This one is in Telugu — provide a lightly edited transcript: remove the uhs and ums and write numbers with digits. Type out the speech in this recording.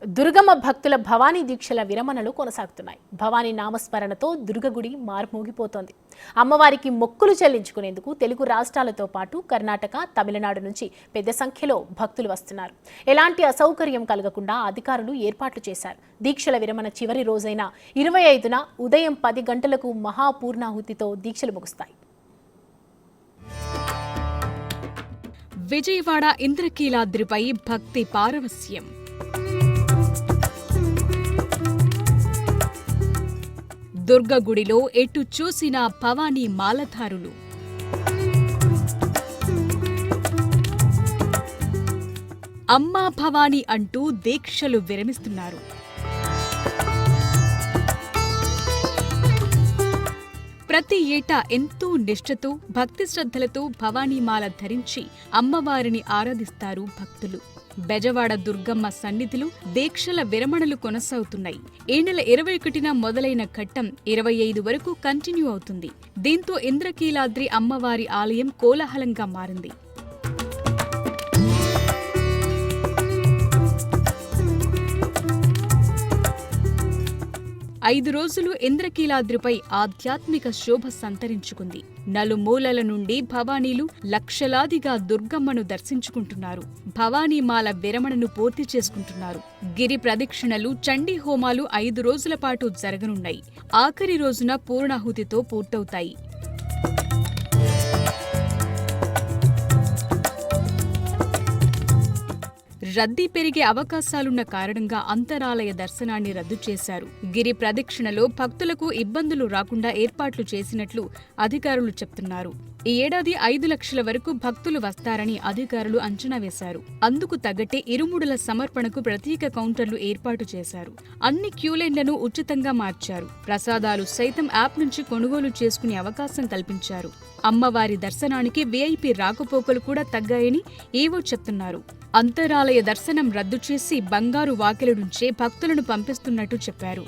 దుర్గమ్మ భక్తుల భవానీ దీక్షల విరమణలు కొనసాగుతున్నాయి. భవానీ నామస్మరణతో దుర్గగుడి మార్మోగిపోతోంది. అమ్మవారికి మొక్కులు చెల్లించుకునేందుకు తెలుగు రాష్ట్రాలతో పాటు కర్ణాటక, తమిళనాడు నుంచి పెద్ద సంఖ్యలో భక్తులు వస్తున్నారు. ఎలాంటి అసౌకర్యం కలగకుండా అధికారులు ఏర్పాట్లు చేశారు. దీక్షల విరమణ చివరి రోజైన 25న ఉదయం 10 గంటలకు మహాపూర్ణాహుతితో దీక్షలు ముగుస్తాయి. విజయవాడ ఇంద్రకీలాద్రిపై భక్తి పారవస్యం. దుర్గగుడిలో ఎటు చూసినా భవానీ మాలధారులు. అమ్మా భవానీ అంటూ దీక్షలు విరమిస్తున్నారు. ప్రతి ఏటా ఎంతో నిష్ఠతో భక్తి శ్రద్ధలతో భవానీమాల ధరించి అమ్మవారిని ఆరాధిస్తారు భక్తులు. బెజవాడ దుర్గమ్మ సన్నిధిలో దీక్షల విరమణలు కొనసాగుతున్నాయి. ఈ నెల 21న మొదలైన ఘట్టం 25 వరకు కంటిన్యూ అవుతుంది. దీంతో ఇంద్రకీలాద్రి అమ్మవారి ఆలయం కోలాహలంగా మారింది. ఐదు రోజులు ఇంద్రకీలాద్రిపై ఆధ్యాత్మిక శోభ సంతరించుకుంది. నలుమూలల నుండి భవానీలు లక్షలాదిగా దుర్గమ్మను దర్శించుకుంటున్నారు. భవానీమాల విరమణను పూర్తి చేసుకుంటున్నారు. గిరి ప్రదక్షిణలు, చండీ హోమాలు 5 రోజుల పాటు జరగనున్నాయి. ఆఖరి రోజున పూర్ణాహుతితో పూర్తవుతాయి. రద్దీ పెరిగే అవకాశాలున్న కారణంగా అంతరాలయ దర్శనాన్ని రద్దు చేశారు. గిరి ప్రదక్షిణలో భక్తులకు ఇబ్బందులు రాకుండా ఏర్పాట్లు చేసినట్లు అధికారులు చెప్తున్నారు. ఈ ఏడాది 5 లక్షల వరకు భక్తులు వస్తారని అధికారులు అంచనా వేశారు. అందుకు తగ్గట్టే ఇరుముడుల సమర్పణకు ప్రత్యేక కౌంటర్లు ఏర్పాటు చేశారు. అన్ని క్యూలైన్లను ఉచితంగా మార్చారు. ప్రసాదాలు సైతం యాప్ నుంచి కొనుగోలు చేసుకునే అవకాశం కల్పించారు. అమ్మవారి దర్శనానికి వీఐపీ రాకపోకలు కూడా తగ్గాయని ఈవో చెప్తున్నారు. అంతరాలయ దర్శనం రద్దు చేసి బంగారు వాకిలి నుంచే భక్తులను పంపిస్తున్నట్టు చెప్పారు.